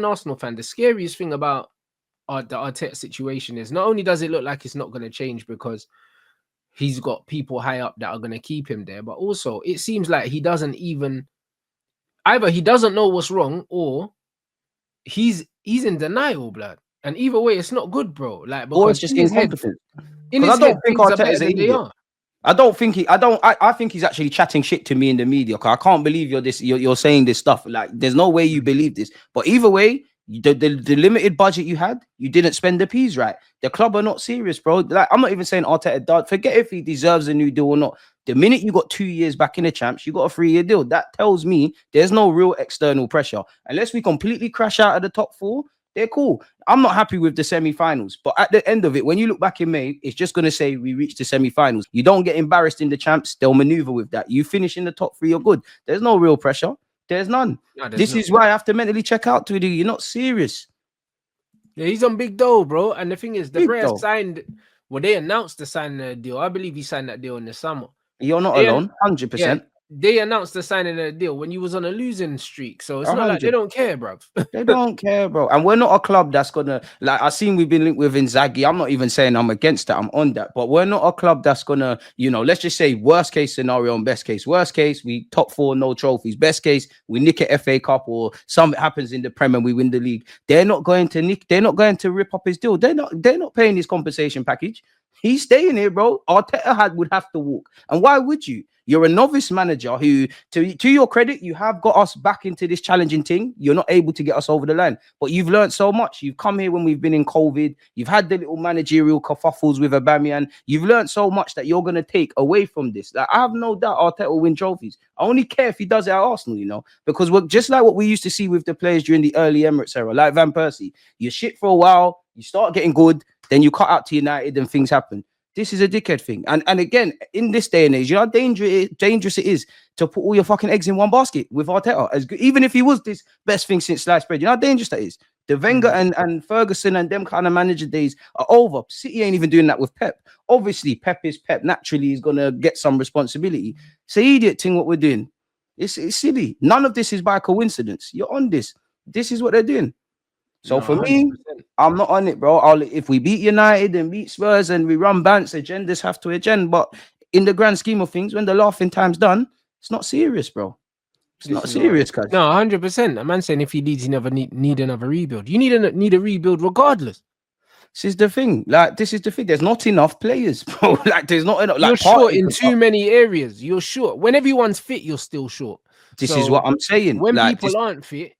an Arsenal fan, the scariest thing about the Arteta situation is not only does it look like it's not going to change because he's got people high up that are going to keep him there, but also it seems like he doesn't even either he doesn't know what's wrong or he's in denial, blood. And either way, it's not good, bro. Like Or it's because just incompetent. in Because his I don't head, think things are Arteta better is an than they idiot. are. I think he's actually chatting shit to me in the media. Cause I can't believe you're saying this stuff. Like, there's no way you believe this. But either way, the limited budget you had, you didn't spend the peas right. The club are not serious, bro. Like, I'm not even saying Arteta does. Forget if he deserves a new deal or not. The minute you got 2 years back in the champs, you got a 3-year deal. That tells me there's no real external pressure. Unless we completely crash out of the top 4, they're cool. I'm not happy with the semi-finals, but at the end of it, when you look back in May, it's just going to say we reached the semi-finals. You don't get embarrassed in the champs. They'll maneuver with that. You finish in the top 3, you're good. There's no real pressure. There's none. No, This is why I have to mentally check out to you. You're not serious. Yeah, he's on big dough, bro. And the thing is, the Big Bears dough. signed. Well, they announced the signing of the deal. I believe he signed that deal in the summer. You're not They alone. 100%. Yeah, they announced the signing of the deal when you was on a losing streak. So it's not like they 100. don't care, bro. They don't care, bro. And we're not a club that's gonna, like, I seen we've been linked with Inzaghi. I'm not even saying I'm against that. I'm on that. But we're not a club that's gonna, let's just say worst case scenario and best case. Worst case, we top 4, no trophies. Best case, we nick a FA Cup or something happens in the Prem and we win the league. They're not going to rip up his deal. They're not paying his compensation package. He's staying here, bro. Arteta would have to walk. And why would you? You're a novice manager who, to your credit, you have got us back into this challenging thing. You're not able to get us over the line, but you've learned so much. You've come here when we've been in COVID. You've had the little managerial kerfuffles with Aubameyang. You've learned so much that you're going to take away from this. Like, I have no doubt Arteta will win trophies. I only care if he does it at Arsenal, because we're just like what we used to see with the players during the early Emirates era, like Van Persie. You shit for a while, you start getting good, then you cut out to United and things happen. This is a dickhead thing. And again, in this day and age, you know how dangerous it is to put all your fucking eggs in one basket with Arteta. Even if he was this best thing since sliced bread, you know how dangerous that is? The Wenger and Ferguson and them kind of manager days are over. City ain't even doing that with Pep. Obviously, Pep is Pep. Naturally, he's going to get some responsibility. It's an idiot thing what we're doing. It's silly. None of this is by coincidence. You're on this. This is what they're doing. So for 100%. Me, I'm not on it, bro. If we beat United and beat Spurs and we run Bants, agendas have to agenda. But in the grand scheme of things, when the laughing time's done, it's not serious, bro. It's not serious, guys. No, 100%. A man saying if he leads, he never need another rebuild. You need a rebuild regardless. This is the thing. Like, this is the thing. There's not enough players, bro. Like, there's not enough. Like, you're short in too many areas. You're short. When everyone's fit, you're still short. This is what I'm saying. When people aren't fit,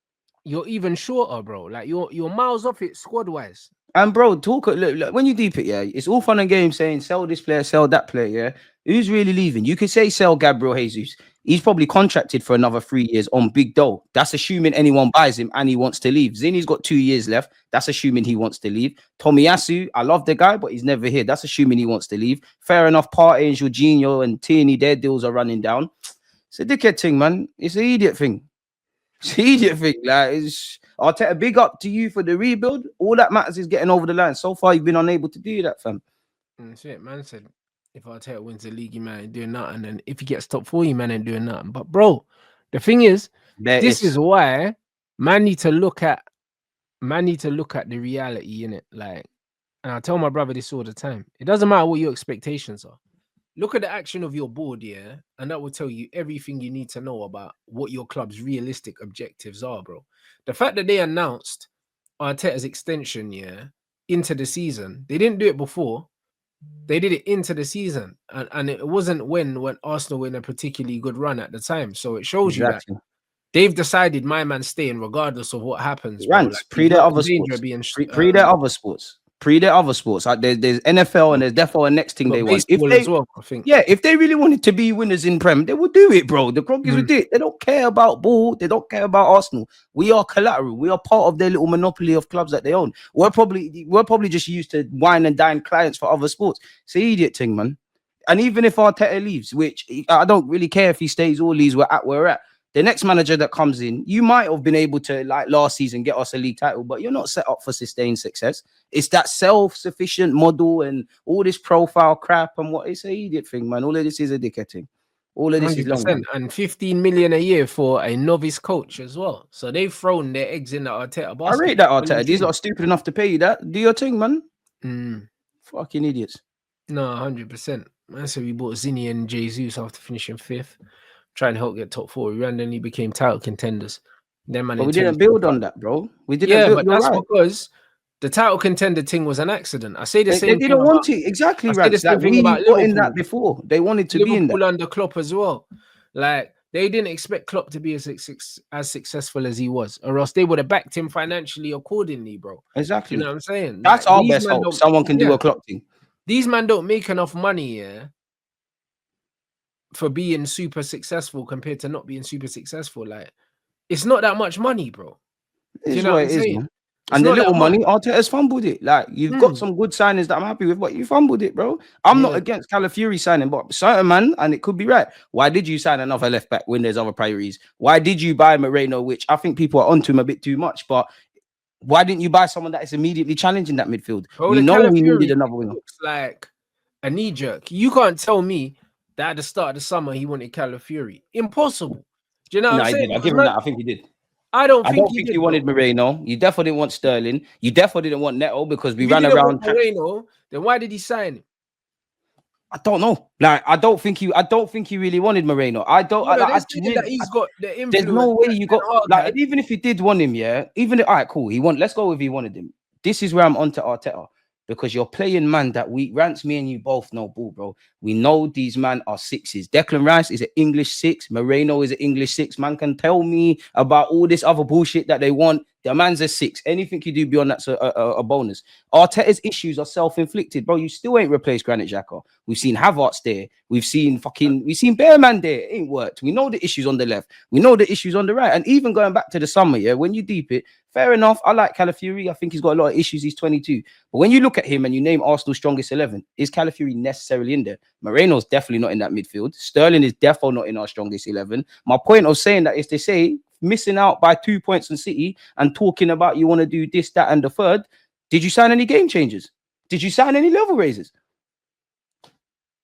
you're even shorter, bro. Like you're miles off it squad wise. And bro, look, when you deep it, yeah, it's all fun and games saying sell this player, sell that player. Yeah, who's really leaving? You could say sell Gabriel Jesus. He's probably contracted for another 3 years on big dough. That's assuming anyone buys him and he wants to leave. Zinni's got 2 years left. That's assuming he wants to leave. Tomiyasu, I love the guy, but he's never here. That's assuming he wants to leave. Fair enough. Partey and Jorginho and Tierney, their deals are running down. It's a dickhead thing, man. It's an idiot thing. It's an idiot thing. Like, I'll take a big up to you for the rebuild. All that matters is getting over the line. So far, you've been unable to do that, fam. That's it, man. Said if Arteta wins the league, you man ain't doing nothing. And then if he gets top 4, you man ain't doing nothing. But bro, the thing is, this is why man need to look at the reality in it. Like, and I tell my brother this all the time. It doesn't matter what your expectations are. Look at the action of your board, yeah, and that will tell you everything you need to know about what your club's realistic objectives are, bro. The fact that they announced Arteta's extension, yeah, into the season, they didn't do it before. They did it into the season, and it wasn't when Arsenal were in a particularly good run at the time. So it shows you that they've decided my man's staying regardless of what happens. Rants, like, pre their other sports. Pre their other sports. Pre their other sports. Like there's NFL and there's definitely a next thing they want. If they, as well, I think. Yeah, if they really wanted to be winners in Prem, they would do it, bro. The Kroenke would do it. They don't care about ball. They don't care about Arsenal. We are collateral. We are part of their little monopoly of clubs that they own. We're probably just used to wine and dine clients for other sports. It's an idiot thing, man. And even if Arteta leaves, which I don't really care if he stays or leaves, we're at. The next manager that comes in, you might have been able to, like last season, get us a league title, but you're not set up for sustained success. It's that self-sufficient model and all this profile crap and what it's an idiot thing, man. All of this is a dickhead thing. All of this is long. 100%, and 15 million a year for a novice coach as well. So they've thrown their eggs in the Arteta I basket. rate that, Arteta. These lot are stupid enough to pay you that. Do your thing, man. Fucking idiots. No, 100%. Man said we bought Zinni and Jesus after finishing 5th, trying to help get top 4. We randomly became title contenders. Then, man, but we didn't build on that, bro. We didn't. Yeah, build, but that's because the title contender thing was an accident. I say the same They thing didn't want about, it. Exactly, I say the Rants. same Like, thing we about got in Liverpool. that before. They wanted to be in that. Liverpool under Klopp as well. Like, they didn't expect Klopp to be as successful as he was, or else they would have backed him financially accordingly, bro. Exactly. You know what I'm saying? That's Like, our best hope. Someone can do a Klopp thing. These men don't make enough money, yeah, for being super successful compared to not being super successful. Like, it's not that much money, bro. It is what it is, man. It's and the not little that money, much. Arteta's fumbled it. Like, you've got some good signings that I'm happy with, but you fumbled it, bro. I'm not against Calafiori signing, but certain man, and it could be right. Why did you sign another left back when there's other priorities? Why did you buy Moreno, which I think people are onto him a bit too much, but why didn't you buy someone that is immediately challenging that midfield? Bro, we know we needed another winger. Looks like a knee jerk. You can't tell me that at the start of the summer he wanted Calafiori. Impossible. Do you know what I'm saying? I'll give him that. I think he did. I don't think you wanted Moreno. You definitely didn't want Sterling. You definitely didn't want Neto because we ran around. Moreno, then why did he sign him? I don't know. Like, I don't think you really wanted Moreno. I don't. He's got the influence. There's no way you got like, even if you did want him, yeah. Even all right, cool. Let's go if he wanted him. This is where I'm onto Arteta. Because you're playing man that we Rants, me and you both know ball, bro. We know these man are sixes. Declan Rice is an English 6. Moreno is an English 6. Man can tell me about all this other bullshit that they want. The man's a 6. Anything you do beyond that's a bonus. Arteta's issues are self-inflicted, bro. You still ain't replaced Granit Xhaka. We've seen Havertz there. We've seen Bearman there. It ain't worked. We know the issues on the left. We know the issues on the right. And even going back to the summer, yeah, when you deep it, fair enough. I like Calafiori. I think he's got a lot of issues. He's 22. But when you look at him and you name Arsenal's strongest 11, is Calafiori necessarily in there? Moreno's definitely not in that midfield. Sterling is definitely not in our strongest 11. My point of saying that is to say, missing out by 2 points in City and talking about you want to do this, that, and the third. Did you sign any game changers? Did you sign any level raisers?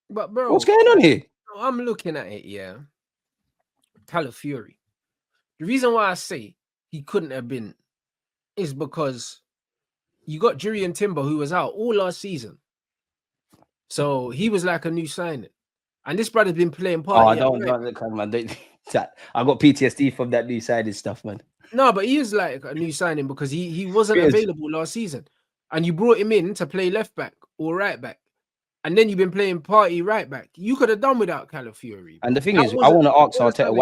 But bro, what's going on here? I'm looking at it, yeah. Calafiori. The reason why I say he couldn't have been is because you got Jurriën Timber, who was out all last season. So he was like a new signing. And this brother's been playing part. I got PTSD from that new signing stuff, man. No, but he is like a new signing because he wasn't available last season. And you brought him in to play left back or right back. And then you've been playing party right back. You could have done without Calafiori. And the thing is, I want to ask Arteta,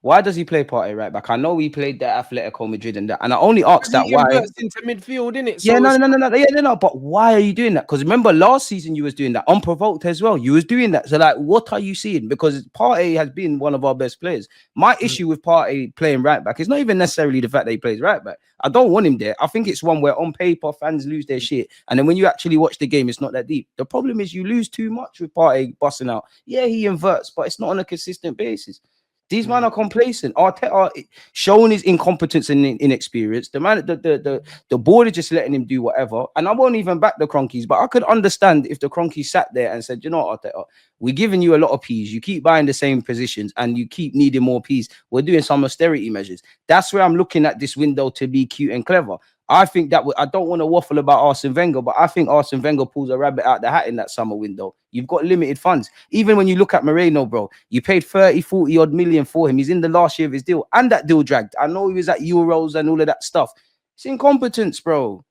why does he play party right back? I know he played that Atletico Madrid and that, and I only asked that why into midfield, innit? Yeah, no. But why are you doing that? Because remember, last season you was doing that unprovoked as well. You was doing that. So like, what are you seeing? Because Partey has been one of our best players. My issue with Partey playing right back is not even necessarily the fact that he plays right back. I don't want him there. I think it's one where on paper fans lose their shit, and then when you actually watch the game, it's not that deep. The problem is you lose too much with Partey busting out. Yeah, he inverts, but it's not on a consistent basis. These men are complacent. Arteta showing his incompetence and inexperience. The board is just letting him do whatever. And I won't even back the Cronkies, but I could understand if the Cronkies sat there and said, you know what, Arteta, we're giving you a lot of P's. You keep buying the same positions and you keep needing more P's. We're doing some austerity measures. That's where I'm looking at this window to be cute and clever. I think that I don't want to waffle about Arsene Wenger, but I think Arsene Wenger pulls a rabbit out the hat in that summer window. You've got limited funds. Even when you look at Moreno, bro, you paid 30, 40 odd million for him. He's in the last year of his deal, and that deal dragged. I know he was at Euros and all of that stuff. It's incompetence, bro.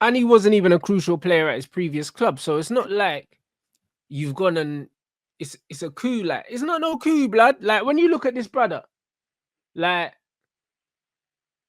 And he wasn't even a crucial player at his previous club. So it's not like you've gone and it's a coup. Like, it's not no coup, blood. Like, when you look at this brother, like,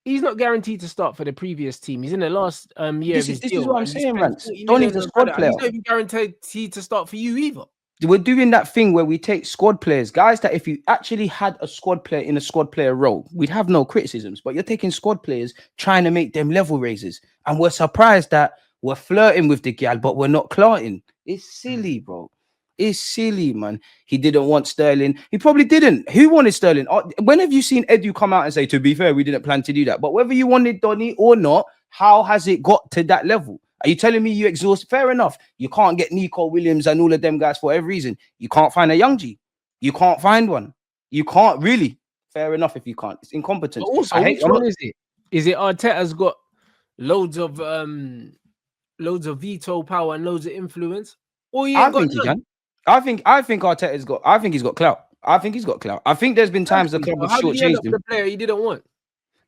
he's not guaranteed to start for the previous team. He's in the last year of his deal. This is what I'm saying, Rants. Don't need a squad player. He's not even guaranteed to start for you either. We're doing that thing where we take squad players, guys, that if you actually had a squad player in a squad player role, we'd have no criticisms. But you're taking squad players, trying to make them level raisers. And we're surprised that we're flirting with the gal, but we're not clarting. It's silly, bro. It's silly, man. He didn't want Sterling. He probably didn't. Who wanted Sterling? When have you seen Edu come out and say, to be fair, we didn't plan to do that? But whether you wanted Donny or not, how has it got to that level? Are you telling me you exhaust? Fair enough. You can't get Nico Williams and all of them guys for every reason. You can't find a young G. You can't find one. You can't really. Fair enough if you can't. It's But incompetence. also, I hate. which I'm one not. is it? Is it Arteta's got loads of veto power and loads of influence, or he I ain't got think he none? can. I think Arteta's got. I think he's got clout. I think he's got clout. I think there's been times the Exactly. club So have how did he end shortchanged up with him. a player he didn't want?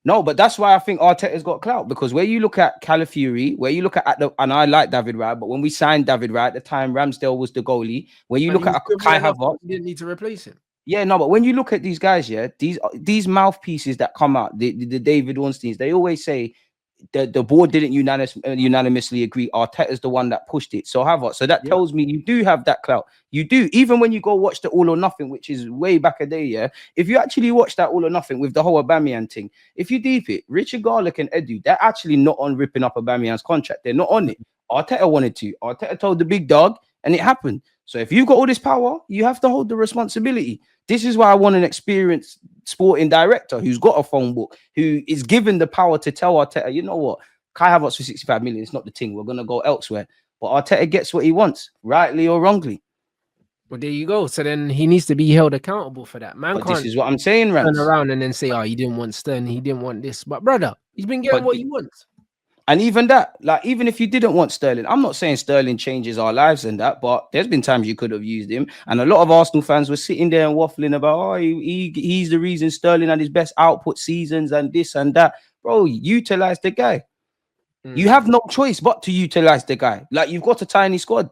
No, but that's why I think Arteta's got clout, because where you look at Calafiori, where you look at the, and I like David Raya, but when we signed David Raya at the time, Ramsdale was the goalie. When you And look he was at good for Kai enough that Havertz, we didn't need to replace him. yeah, no, but when you look at these guys, yeah, these mouthpieces that come out, the David Ornsteins, they always say the board didn't unanimously agree. Arteta's the one that pushed it. So Havertz. So that Yep. tells me you do have that clout. You do. Even when you go watch the All or Nothing, which is way back a day, yeah. If you actually watch that All or Nothing with the whole Aubameyang thing, if you deep it, Richard Garlick and Edu, they're actually not on ripping up Aubameyang's contract. They're not on it. Arteta wanted to. Arteta told the big dog, and it happened. So if you've got all this power, you have to hold the responsibility. This is why I want an experienced sporting director who's got a phone book, who is given the power to tell Arteta, you know what, Kai Havertz for 65 million, it's not the thing. We're going to go elsewhere. But Arteta gets what he wants, rightly or wrongly. Well, there you go. So then he needs to be held accountable for that. Man But this can't is what I'm saying, turn Rants. around and then say, "Oh, he didn't want Stern, he didn't want this." But brother, he's been getting But what he wants. And even that, like, even if you didn't want Sterling, I'm not saying Sterling changes our lives and that, but there's been times you could have used him. And a lot of Arsenal fans were sitting there and waffling about, oh, he's the reason Sterling had his best output seasons and this and that. Bro, utilize the guy. You have no choice but to utilize the guy. Like, you've got a tiny squad.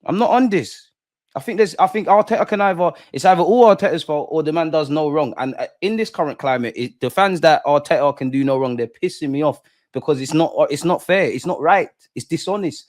I'm not on this. I think Arteta can it's either all Arteta's fault or the man does no wrong. And in this current climate, the fans that Arteta can do no wrong, they're pissing me off, because it's not fair. It's not right. It's dishonest.